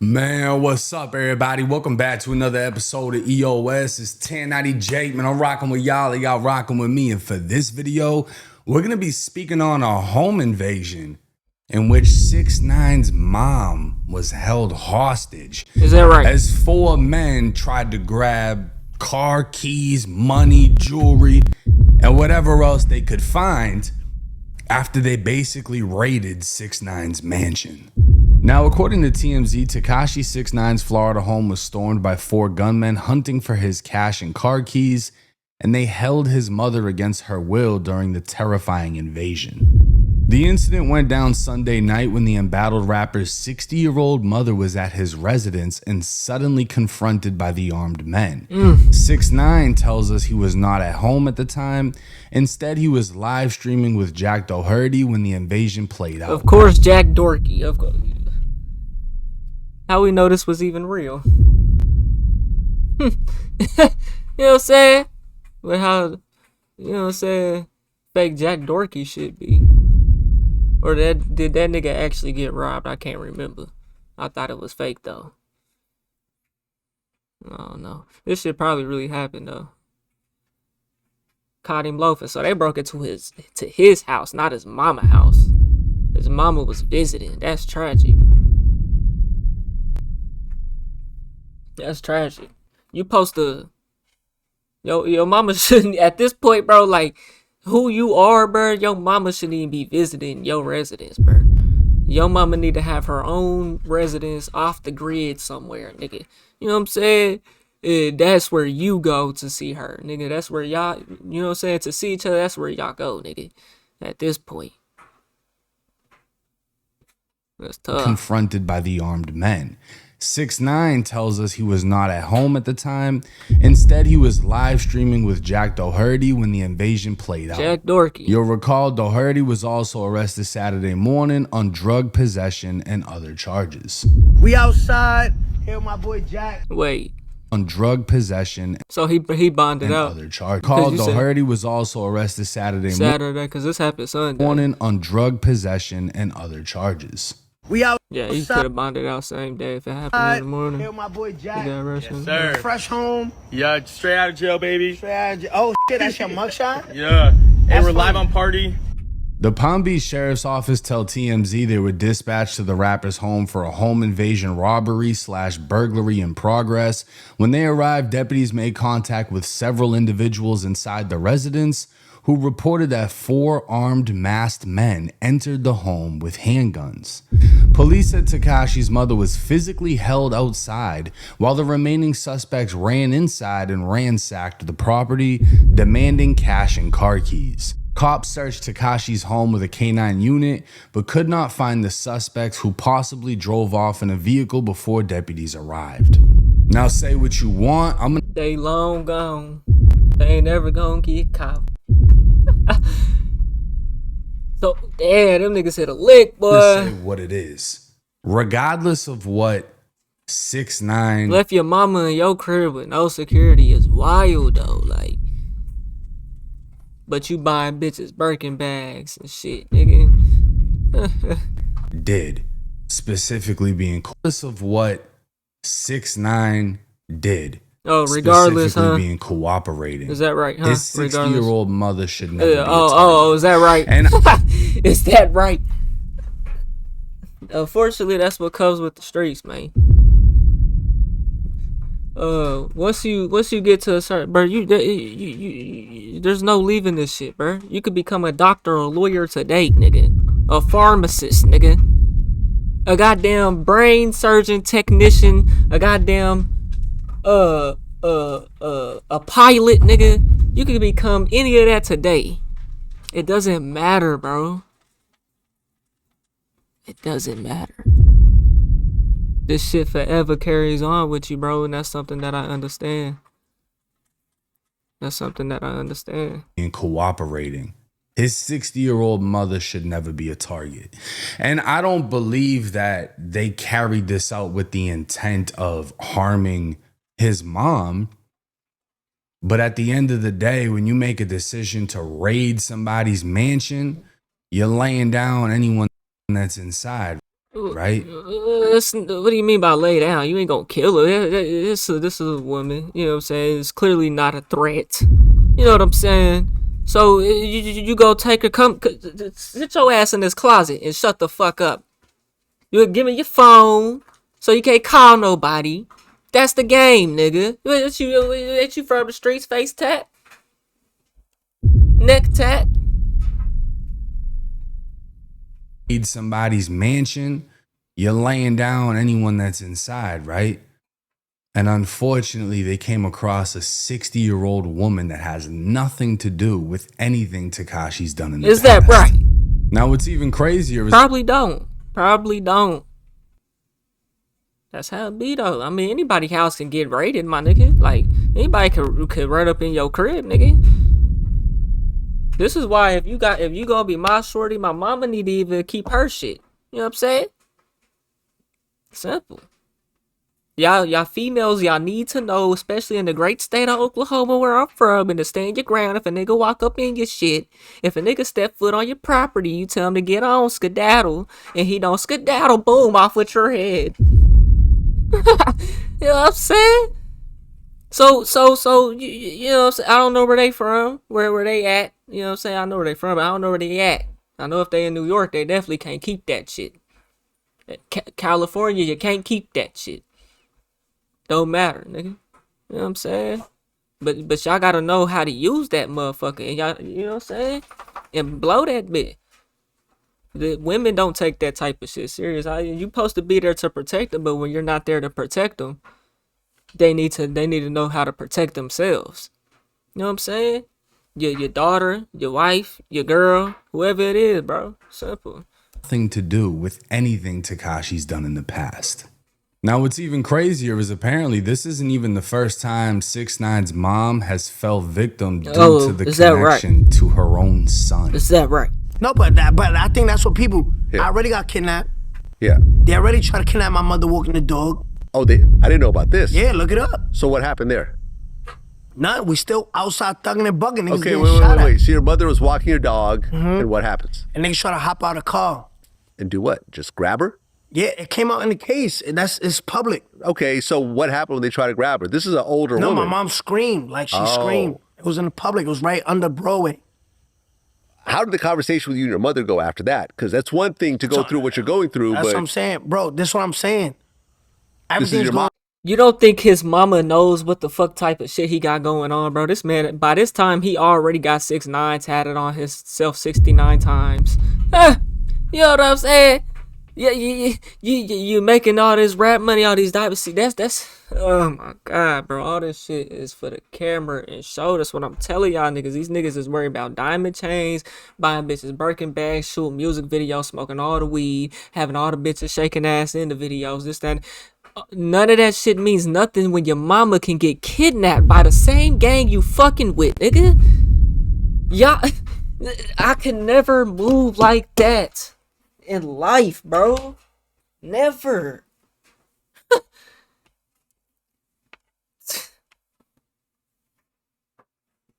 Man, what's up, everybody? Welcome back to another episode of EOS. It's 1090 Jake, man. I'm rocking with y'all rocking with me. And for this video, we're going to be speaking on a home invasion in which 6ix9ine's mom was held hostage. Is that right? As four men tried to grab car keys, money, jewelry, and whatever else they could find after they basically raided 6ix9ine's mansion. Now, according to TMZ, Tekashi 6ix9ine's Florida home was stormed by four gunmen hunting for his cash and car keys, and they held his mother against her will during the terrifying invasion. The incident went down Sunday night when the embattled rapper's 60-year-old mother was at his residence and suddenly confronted by the armed men. 6ix9ine tells us he was not at home at the time. Instead, he was live streaming with Jack Doherty when the invasion played out. Of course, Jack Dorky. Of course. How we know this was even real? You know what I'm saying? But how, you know what I'm saying, fake Jack Dorky should be. Or did that nigga actually get robbed? I can't remember. I thought it was fake though. I don't know. This shit probably really happened though. Caught him loafing. So they broke into his house, not his mama house. His mama was visiting. That's tragic. That's tragic. You supposed to, your mama shouldn't, at this point, bro, like, who you are, bro, your mama shouldn't even be visiting your residence, bro. Your mama need to have her own residence off the grid somewhere, nigga. You know what I'm saying? That's where you go to see her, nigga. That's where y'all, you know what I'm saying, to see each other, that's where y'all go, nigga. At this point. That's tough. Confronted by the armed men. 6ix9ine tells us he was not at home at the time. Instead, he was live streaming with Jack Doherty when the invasion played out. Jack Dorky. You'll recall Doherty was also arrested Saturday morning on drug possession and other charges. We outside. Here with my boy Jack. Wait. On drug possession. So he bonded and out. Other charges. Called Doherty was also arrested Saturday because this happened Sunday morning on drug possession and other charges. We out. Yeah, he could have bonded out same day if it happened in the morning. Here with my boy Jack. Yes, sir. Fresh home. Yeah, straight out of jail, baby. Straight out of jail. Oh shit, that's your mugshot? Yeah. And That's we're live funny. on Party. The Palm Beach Sheriff's Office tell TMZ they were dispatched to the rapper's home for a home invasion robbery/burglary in progress. When they arrived, deputies made contact with several individuals inside the residence who reported that four armed masked men entered the home with handguns. Police said Tekashi's mother was physically held outside while the remaining suspects ran inside and ransacked the property, demanding cash and car keys. Cops searched Tekashi's home with a K9 unit, but could not find the suspects who possibly drove off in a vehicle before deputies arrived. Now say what you want, They long gone. They ain't never gonna get caught. So, damn, them niggas hit a lick, boy. to say what it is. Regardless of what 6ix9ine Left your mama in your crib with no security is wild, though, like. But you buying bitches Birkin bags and shit, nigga. did, specifically being regardless of what 6ix9ine did. Oh, regardless, specifically huh? being cooperating. Is that right, huh? His 60-year-old mother should never be a is that right? And Is that right? Unfortunately, that's what comes with the streets, man. Once you get to a certain, bro, there's no leaving this shit, bro. You could become a doctor or a lawyer today, nigga. A pharmacist, nigga. A goddamn brain surgeon technician. A goddamn a pilot, nigga. You could become any of that today. It doesn't matter, bro. It doesn't matter. This shit forever carries on with you, bro, and that's something that I understand. That's something that I understand. in cooperating. His 60-year-old mother should never be a target. And I don't believe that they carried this out with the intent of harming his mom. But at the end of the day, when you make a decision to raid somebody's mansion, you're laying down anyone that's inside. right? What do you mean by lay down? You ain't gonna kill her. This is a woman. You know what I'm saying? It's clearly not a threat. You know what I'm saying? So you go take her, sit your ass in this closet and shut the fuck up. You give me your phone so you can't call nobody. That's the game, nigga. Ain't you from the streets? Face tat, neck tat. Need somebody's mansion, you're laying down anyone that's inside, right? And unfortunately, they came across a 60-year-old woman that has nothing to do with anything Tekashi's done in the past. Is that right? Now, what's even crazier is Probably don't. That's how it be though. I mean, anybody's house can get raided, my nigga. Like anybody could run up in your crib, nigga. This is why if you gonna be my shorty, my mama need to even keep her shit. You know what I'm saying? Simple. Y'all females, y'all need to know, especially in the great state of Oklahoma where I'm from, and to stand your ground. If a nigga walk up in your shit, if a nigga step foot on your property, you tell him to get on, skedaddle, and he don't skedaddle, boom, off with your head. You know what I'm saying? So you know what I'm saying? I don't know where they from, where they at. You know what I'm saying? I know where they from, but I don't know where they at. I know if they in New York, they definitely can't keep that shit. California, you can't keep that shit. Don't matter, nigga. You know what I'm saying? But y'all gotta know how to use that motherfucker, and y'all, you know what I'm saying? And blow that bit. The women don't take that type of shit serious. You supposed to be there to protect them, but when you're not there to protect them, they need to know how to protect themselves. You know what I'm saying? Your daughter, your wife, your girl, whoever it is, bro. Simple. nothing to do with anything Tekashi's done in the past. Now, what's even crazier is apparently this isn't even the first time 6ix9ine's mom has fell victim due to the connection to her own son. Is that right? No, but I think that's what people. I already got kidnapped. Yeah. They already tried to kidnap my mother walking the dog. Oh, I didn't know about this. Yeah, look it up. So what happened there? None. We still outside thugging and bugging. Niggas Okay, getting wait. shot at. So your mother was walking your dog, and what happens? And niggas try to hop out of the car. And do what? Just grab her? Yeah, it came out in the case. It's public. Okay, so what happened when they tried to grab her? This is an older woman. No, my mom screamed. Like, she screamed. It was in the public. It was right under Broadway. How did the conversation with you and your mother go after that? Because that's one thing to go through what you're going through, That's but what I'm saying. Bro, this is what I'm saying. this is Everything's your going mom. You don't think his mama knows what the fuck type of shit he got going on, bro? This man, by this time, he already got 6ix9ine tatted on himself 69 times. You know what I'm saying? Yeah, you making all this rap money, all these diamonds. See, that's oh my god, bro. All this shit is for the camera and show. That's what I'm telling y'all niggas. These niggas is worried about diamond chains, buying bitches Birkin bags, shooting music videos, smoking all the weed, having all the bitches shaking ass in the videos. This, that. None of that shit means nothing when your mama can get kidnapped by the same gang you fucking with, nigga. Y'all, I can never move like that in life, bro. Never.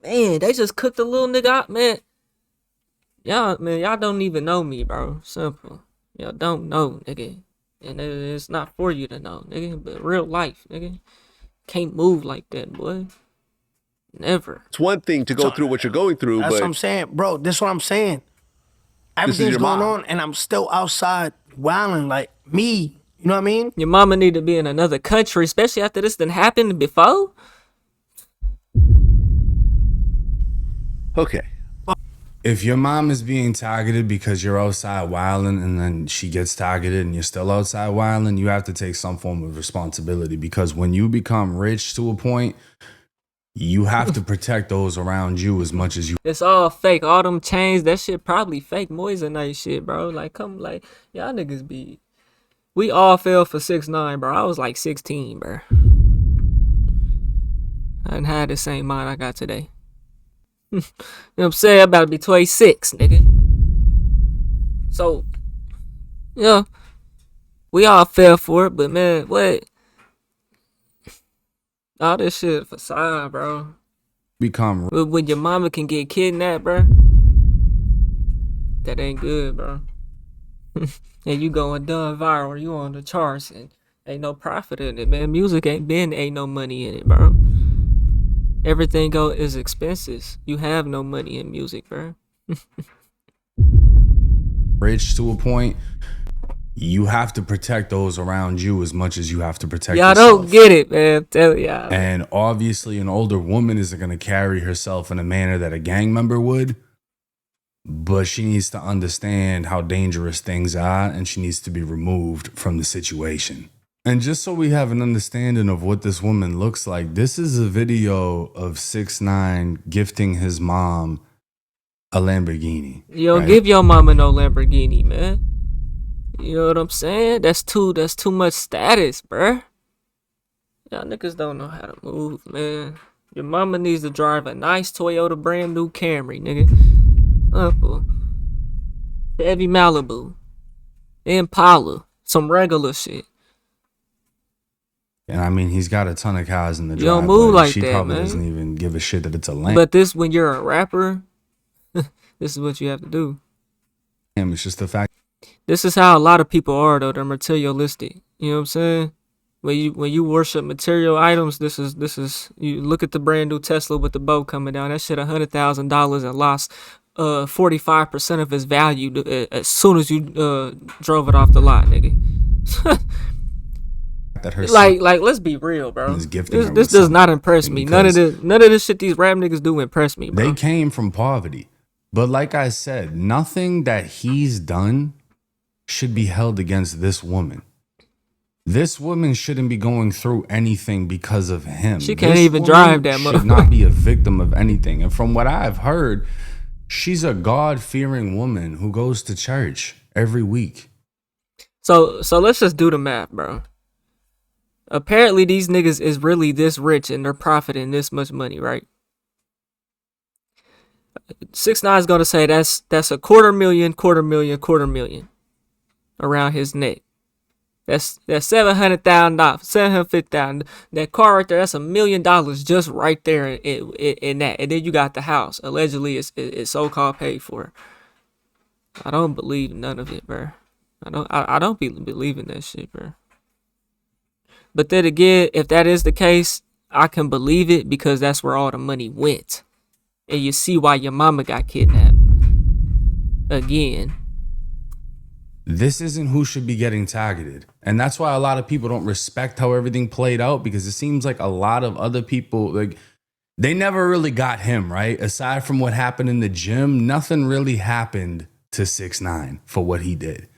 Man, they just cooked a little nigga out, man. Y'all don't even know me, bro. Simple. Y'all don't know, nigga. And it's not for you to know, nigga. But real life, nigga. Can't move like that, boy. Never. It's one thing to go through what you're going through, That's but what I'm saying. Bro, this is what I'm saying. This is Everything's your going mom. on, and I'm still outside wilding like me. You know what I mean? Your mama need to be in another country, especially after this done happened before. okay. If your mom is being targeted because you're outside wilding and then she gets targeted and you're still outside wilding, you have to take some form of responsibility, because when you become rich to a point, you have to protect those around you as much as you. It's all fake. All them chains, that shit probably fake Moissanite shit, bro. Like, come, like, y'all niggas be. We all fell for 6ix9ine, bro. I was like 16, bro. I didn't have the same mind I got today. You know what I'm saying? I'm about to be 26, nigga. So, you know, we all fell for it, but man, what? All this shit facade, bro. Become When your mama can get kidnapped, bro, that ain't good, bro. And you going done viral, you on the charts, and ain't no profit in it, man. Music ain't no money in it, bro. Everything is expenses. You have no money in music, bro. Rich to a point, you have to protect those around you as much as you have to protect Y'all yourself. don't get it, man. Tell y'all. And obviously, an older woman isn't going to carry herself in a manner that a gang member would. But she needs to understand how dangerous things are, and she needs to be removed from the situation. And just so we have an understanding of what this woman looks like, this is a video of 6ix9ine gifting his mom a Lamborghini. Yo, right? give your mama no Lamborghini, man. You know what I'm saying? That's too much status, bruh. Y'all niggas don't know how to move, man. Your mama needs to drive a nice Toyota brand new Camry, nigga. Chevy Malibu. Impala. Some regular shit. And I mean, he's got a ton of cars in the driveway. You don't move like she that, probably man. doesn't even give a shit that it's a Lamb. But this, when you're a rapper, this is what you have to do. It's just the fact. This is how a lot of people are, though. They're materialistic. You know what I'm saying? When you worship material items, this is you look at the brand new Tesla with the boat coming down. That shit $100,000 and lost 45% of its value as soon as you drove it off the lot, nigga. That her like let's be real, bro. is gifting her This with does not impress something me. None of because this shit these rap niggas do impress me, bro. they came from poverty. But like I said, nothing that he's done should be held against this woman. This woman shouldn't be going through anything because of him. She can't This even woman drive that much. should not be a victim of anything. And from what I've heard, she's a God-fearing woman who goes to church every week. So let's just do the math, bro. Apparently these niggas is really this rich and they're profiting this much money, right? 6ix9ine's gonna say that's a quarter million around his neck. That's $700,000, $750,000. That car right there, that's $1 million just right there in that. And then you got the house. Allegedly, it's so-called paid for. I don't believe none of it, bro. I don't believe in that shit, bro. But then again, if that is the case, I can believe it because that's where all the money went. And you see why your mama got kidnapped. Again. This isn't who should be getting targeted. And that's why a lot of people don't respect how everything played out, because it seems like a lot of other people, like, they never really got him, right? Aside from what happened in the gym, nothing really happened to 6ix9ine for what he did.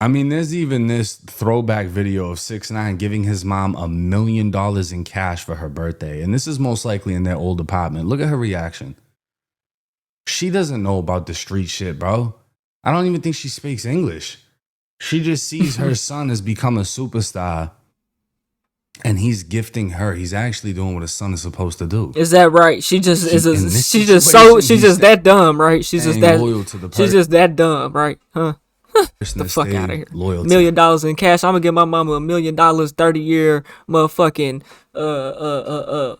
I mean, there's even this throwback video of 6ix9ine giving his mom $1 million in cash for her birthday. And this is most likely in their old apartment. Look at her reaction. She doesn't know about the street shit, bro. I don't even think she speaks English. She just sees her son has become a superstar and he's gifting her. He's actually doing what a son is supposed to do. Is that right? She's just that dumb, right? She's just that dumb, right? Huh? The fuck out of here. $1 million in cash. I'm gonna give my mama $1 million 30-year motherfucking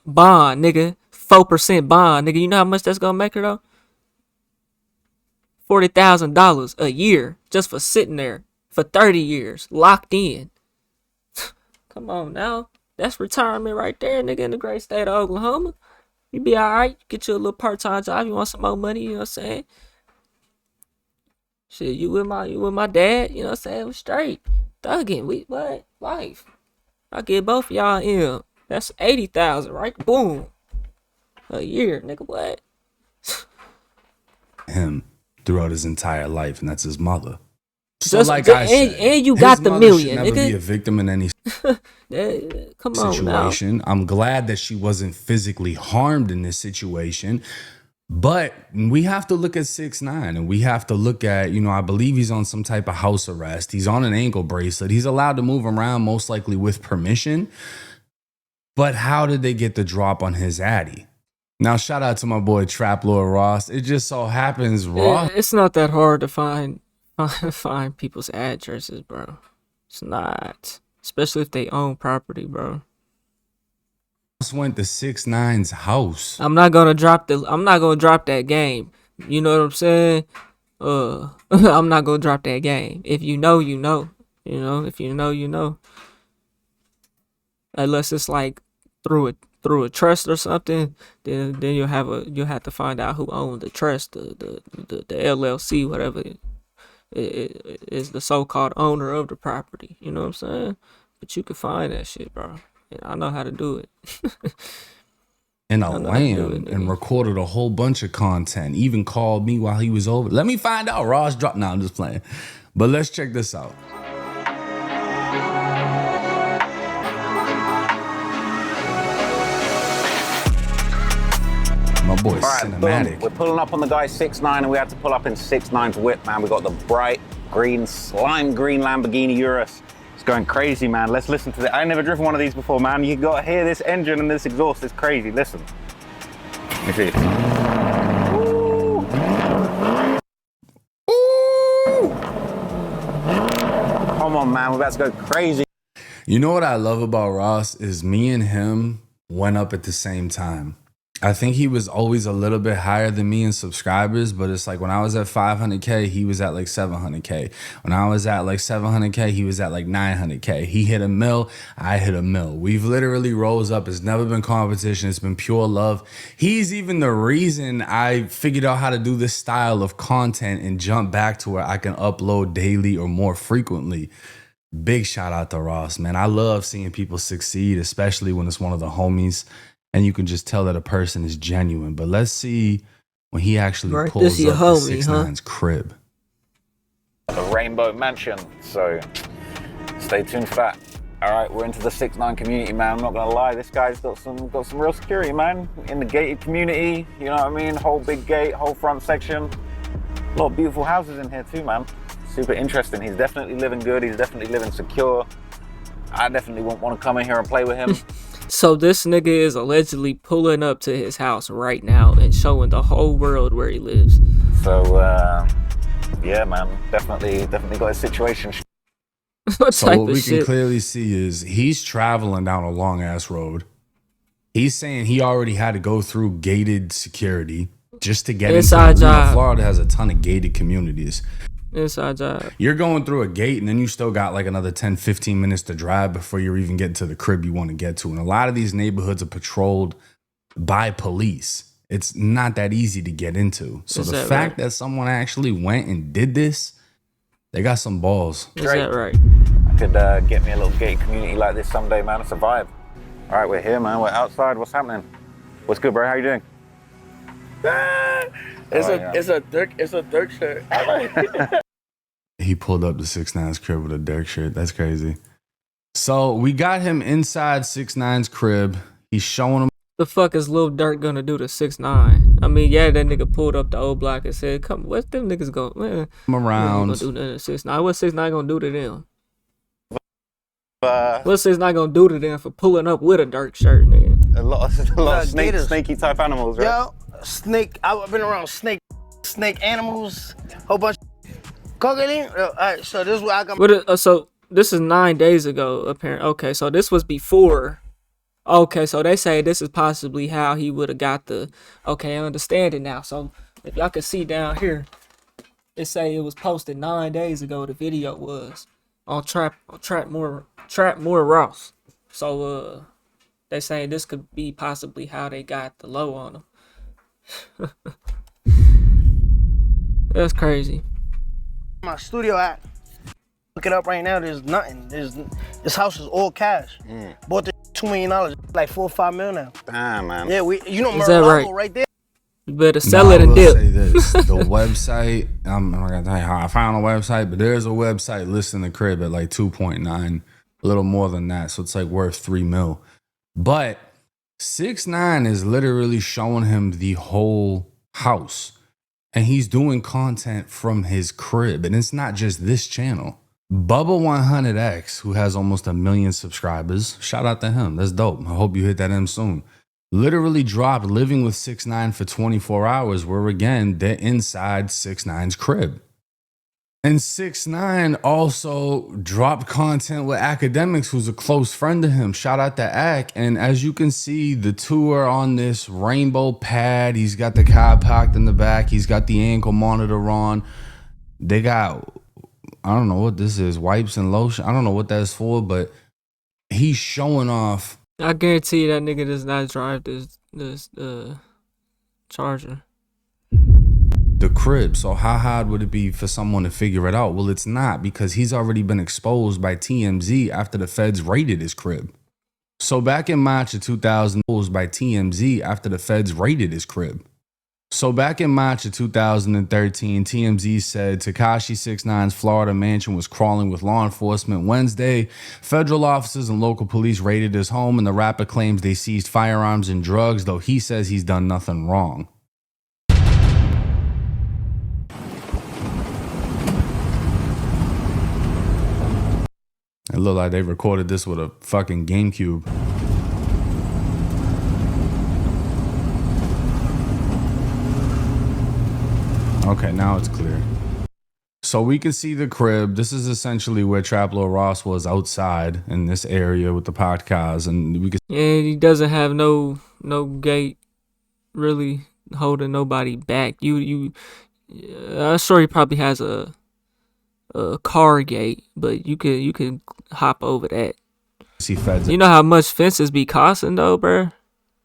bond, nigga. 4% bond, nigga. You know how much that's gonna make her though? $40,000 a year just for sitting there for 30 years locked in. Come on now. That's retirement right there, nigga, in the great state of Oklahoma. You be alright. Get you a little part-time job. You want some more money, you know what I'm saying? Shit, you with my dad, you know what I'm saying? We're straight. Thuggin'. What? Life. I'll get both of y'all in. That's 80,000, right? Boom. A year, nigga, what? Him throughout his entire life, and that's his mother. So Just, like I said, and you got the million, should never nigga. be a victim in any Come on now. situation. I'm glad that she wasn't physically harmed in this situation. But we have to look at 6ix9ine, and we have to look at, I believe he's on some type of house arrest. He's on an ankle bracelet. He's allowed to move around, most likely with permission. But how did they get the drop on his addy? Now, shout out to my boy Trap Lord Ross. It just so happens Ross. It's not that hard to find people's addresses, bro. It's not, especially if they own property, bro. Went to 6ix9ine's house. I'm not gonna drop that game. You know what I'm saying? I'm not gonna drop that game. If you know, you know. You know, if you know, you know. Unless it's like through a trust or something, then you'll have to find out who owned the trust, the LLC, whatever is the so-called owner of the property. You know what I'm saying? But you can find that shit, bro. And I know how to do it. In a lamb and recorded a whole bunch of content. Even called me while he was over. Let me find out. Ross dropped. No, I'm just playing. But let's check this out. My boy, cinematic. Boom. We're pulling up on the guy 6ix9ine, and we had to pull up in 6ix9ine's whip, man. We got the bright green, slime green Lamborghini Urus. It's going crazy, man. Let's listen to it. I ain't never driven one of these before, man. You got to hear this engine and this exhaust. It's crazy. Listen. Let me see. Ooh. Ooh. Come on, man. We're about to go crazy. You know what I love about Ross is me and him went up at the same time. I think he was always a little bit higher than me in subscribers, but it's like when I was at 500K, he was at like 700K. When I was at like 700K, he was at like 900K. He hit a mil, I hit a mil. We've literally rose up. It's never been competition. It's been pure love. He's even the reason I figured out how to do this style of content and jump back to where I can upload daily or more frequently. Big shout out to Ross, man. I love seeing people succeed, especially when it's one of the homies. And you can just tell that a person is genuine. But let's see when he actually pulls up the 6ix9ine's crib. The Rainbow Mansion. So stay tuned for that. All right, we're into the 6ix9ine community, man. I'm not gonna lie, this guy's got some real security, man. In the gated community, you know what I mean? Whole big gate, whole front section. A lot of beautiful houses in here too, man. Super interesting. He's definitely living good. He's definitely living secure. I definitely won't want to come in here and play with him. So this nigga is allegedly pulling up to his house right now and showing the whole world where he lives. So, yeah, man, definitely got a situation. So what we can clearly see is he's traveling down a long ass road. He's saying he already had to go through gated security just to get inside. Florida has a ton of gated communities. Inside job. You're going through a gate and then you still got like another 10, 15 minutes to drive before you're even getting to the crib you want to get to. And a lot of these neighborhoods are patrolled by police. It's not that easy to get into. So the fact that someone actually went and did this, they got some balls. Is that right? I could get me a little gated community like this someday, man. It's a vibe. All right, we're here, man. We're outside. What's happening? What's good, bro? How you doing? It's a Dirk shirt. He pulled up the 6ix9ine's crib with a Dirk shirt. That's crazy. So we got him inside 6ix9ine's crib. He's showing him. The fuck is Lil Durk gonna do to 6ix9ine? I mean, yeah, that nigga pulled up the old block and said, "Come, what's them niggas going around? Gonna do to 6ix9ine? What's 6ix9ine gonna do to them? What's 6ix9ine gonna do to them for pulling up with a Durk shirt, nigga? A lot of snaky type animals, right? Yo, snake. I've been around snake animals, whole bunch. Cocaine. All right, so this is what I got. So this is 9 days ago, apparently. Okay, so this was before. Okay, so they say this is possibly how he would have got the. Okay, I understand it now. So if y'all can see down here, it say it was posted 9 days ago. The video was on Trap More Ross. So they saying this could be possibly how they got the low on him. That's crazy. My studio at. Look it up right now. There's nothing. This house is all cash. Bought this $2 million, like $4 or $5 million now. Damn, man. Yeah, you know Is that right there. You better sell it and dip. Say this, the website. I'm not gonna tell you how I found the website, but there's a website listing the crib at like 2.9, a little more than that. So it's like worth $3 million. But 6ix9ine is literally showing him the whole house. And he's doing content from his crib. And it's not just this channel. Bubba 100X, who has almost 1 million subscribers, shout out to him. That's dope. I hope you hit that M soon. Literally dropped Living with 6ix9ine for 24 hours, where again, they're inside 6ix9ine's crib. And 6ix9ine also dropped content with Academics, who's a close friend of him. Shout out to Ac. And as you can see, the two are on this rainbow pad. He's got the car parked in the back. He's got the ankle monitor on. They got, I don't know what this is, wipes and lotion. I don't know what that's for, but he's showing off. I guarantee you that nigga does not drive this Charger. The crib. So how hard would it be for someone to figure it out? Well, it's not, because he's already been exposed by TMZ after the feds raided his crib. So back in March of 2000, by TMZ after the feds raided his crib. So back in March of 2013, TMZ said Tekashi 6ix9ine's Florida mansion was crawling with law enforcement. Wednesday, federal officers and local police raided his home, and the rapper claims they seized firearms and drugs, though he says he's done nothing wrong. It looked like they recorded this with a fucking GameCube. Okay, now it's clear. So we can see the crib. This is essentially where Traplo Ross was, outside in this area with the podcast, and we can. Yeah, he doesn't have no gate really holding nobody back. I'm sure he probably has a car gate, but you could hop over that. See feds. You know how much fences be costing though, bruh?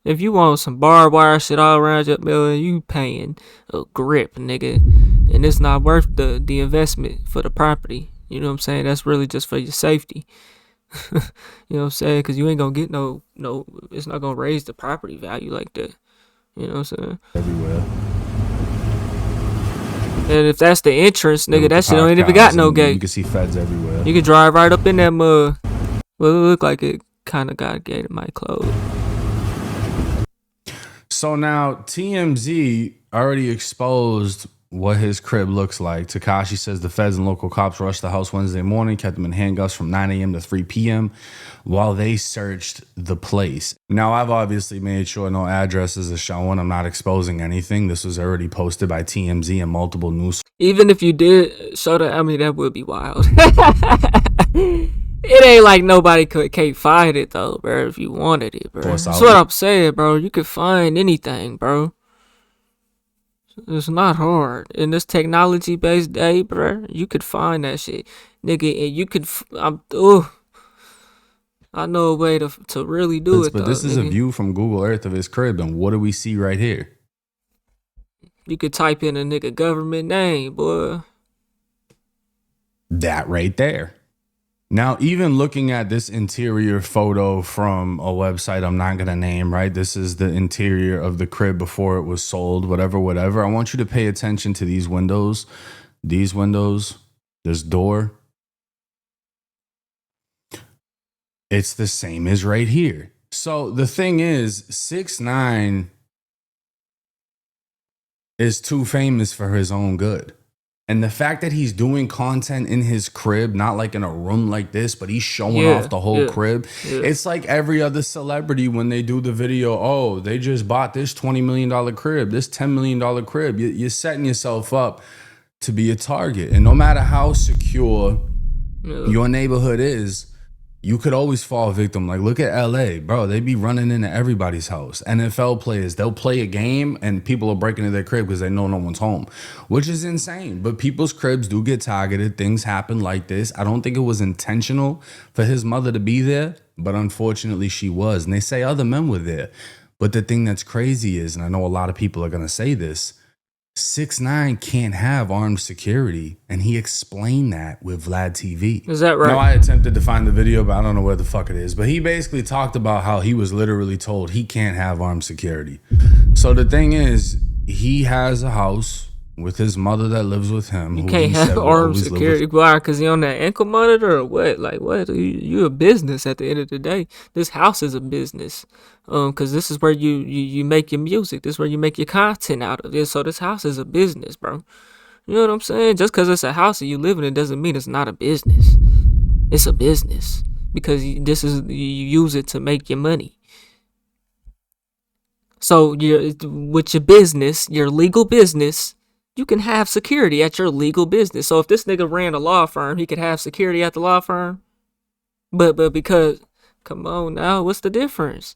If you want some barbed wire shit all around your building, you paying a grip, nigga. And it's not worth the investment for the property. You know what I'm saying? That's really just for your safety. You know what I'm saying? Because you ain't gonna get no, it's not gonna raise the property value like that. You know what I'm saying? Everywhere. And if that's the entrance, nigga, that shit don't even got no gate. You can see feds everywhere. You can drive right up in that mud. Well, it look like it kind of got a gate. It might close. So now TMZ already exposed what his crib looks like. Tekashi says the feds and local cops rushed the house Wednesday morning, kept him in handcuffs from 9 a.m. to 3 p.m. while they searched the place. Now, I've obviously made sure no addresses are showing. I'm not exposing anything. This was already posted by TMZ and multiple news. Even if you did show that, I mean, that would be wild. It ain't like nobody can't find it though, bro. If you wanted it, bro. That's what I'm saying, bro. You could find anything, bro. It's not hard in this technology-based day, bro. You could find that shit, nigga, and you could. I know a way to really do it. But though, this is nigga. a view from Google Earth of his crib, and what do we see right here? You could type in a nigga government name, boy. That right there. Now, even looking at this interior photo from a website I'm not going to name, right? This is the interior of the crib before it was sold, whatever. I want you to pay attention to these windows, this door. It's the same as right here. So the thing is, 6ix9ine is too famous for his own good. And the fact that he's doing content in his crib, not like in a room like this, but he's showing off the whole crib. Yeah. It's like every other celebrity when they do the video, oh, they just bought this $20 million crib, this $10 million crib. You're setting yourself up to be a target. And no matter how secure your neighborhood is, you could always fall victim. Like, look at LA, bro. They be running into everybody's house. NFL players, they'll play a game and people are breaking into their crib because they know no one's home, which is insane. But people's cribs do get targeted. Things happen like this. I don't think it was intentional for his mother to be there, but unfortunately she was. And they say other men were there. But the thing that's crazy is, and I know a lot of people are going to say this, 6ix9ine can't have armed security, and he explained that with Vlad TV. Is that right? No, I attempted to find the video, but I don't know where the fuck it is. But he basically talked about how he was literally told he can't have armed security. So the thing is, he has a house with his mother that lives with him. You can't have armed security. Why? Because he on that ankle monitor or what? Like, what? You a business at the end of the day. This house is a business. Because this is where you make your music. This is where you make your content out of it. So this house is a business, bro. You know what I'm saying? Just because it's a house and you live in it doesn't mean it's not a business. It's a business. Because you use it to make your money. So with your business, your legal business, you can have security at your legal business. So if this nigga ran a law firm, he could have security at the law firm. But because, come on now, what's the difference?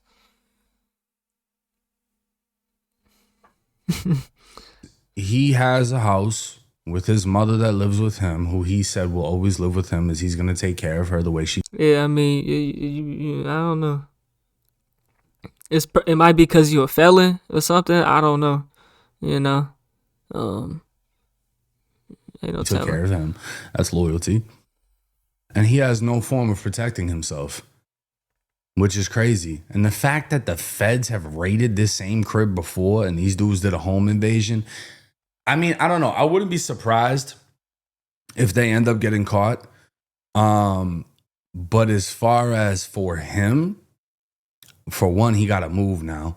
He has a house with his mother that lives with him, who he said will always live with him, is he's gonna take care of her the way she. Yeah, I mean, I don't know. It might be because you're a felon or something. I don't know. You know, ain't no took telling. care of him. That's loyalty. And he has no form of protecting himself, which is crazy. And the fact that the feds have raided this same crib before and these dudes did a home invasion. I mean, I don't know. I wouldn't be surprised if they end up getting caught. But as far as for him, for one, he got to move now.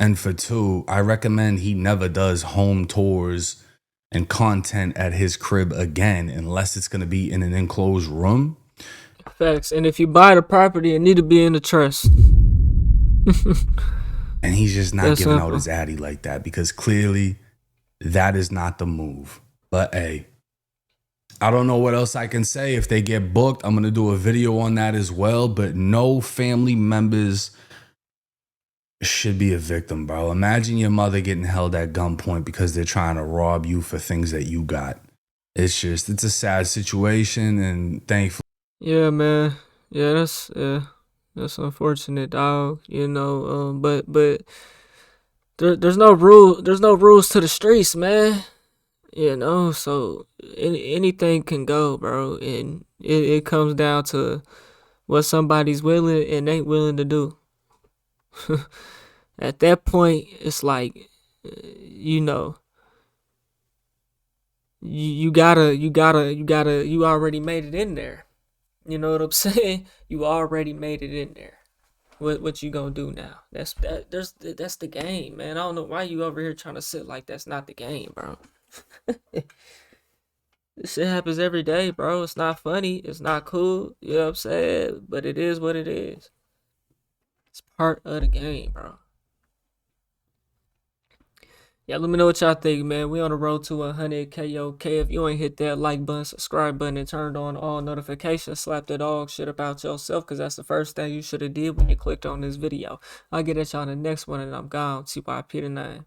And for two, I recommend he never does home tours and content at his crib again, unless it's going to be in an enclosed room. Facts. And if you buy the property, it need to be in the trust. And he's just not That's giving simple. out his addy like that, because clearly that is not the move. But hey, I don't know what else I can say. If they get booked, I'm going to do a video on that as well. But no family members should be a victim, bro. Imagine your mother getting held at gunpoint because they're trying to rob you for things that you got. It's a sad situation, and thankfully. Yeah, man. Yeah, that's unfortunate, dog. You know, but there's no rules to the streets, man. You know, so anything can go, bro, and it comes down to what somebody's willing and ain't willing to do. At that point, it's like, you know, you already made it in there. You know what I'm saying? You already made it in there. What you gonna do now? That's the game, man. I don't know why you over here trying to sit like that's not the game, bro. This shit happens every day, bro. It's not funny. It's not cool. You know what I'm saying? But it is what it is. It's part of the game, bro. Yeah, let me know what y'all think, man. We on the road to 100K. Okay, if you ain't hit that like button, subscribe button, and turned on all notifications, slap that dog shit about yourself, because that's the first thing you should have did when you clicked on this video. I'll get at y'all in the next one, and I'm gone. TYP9.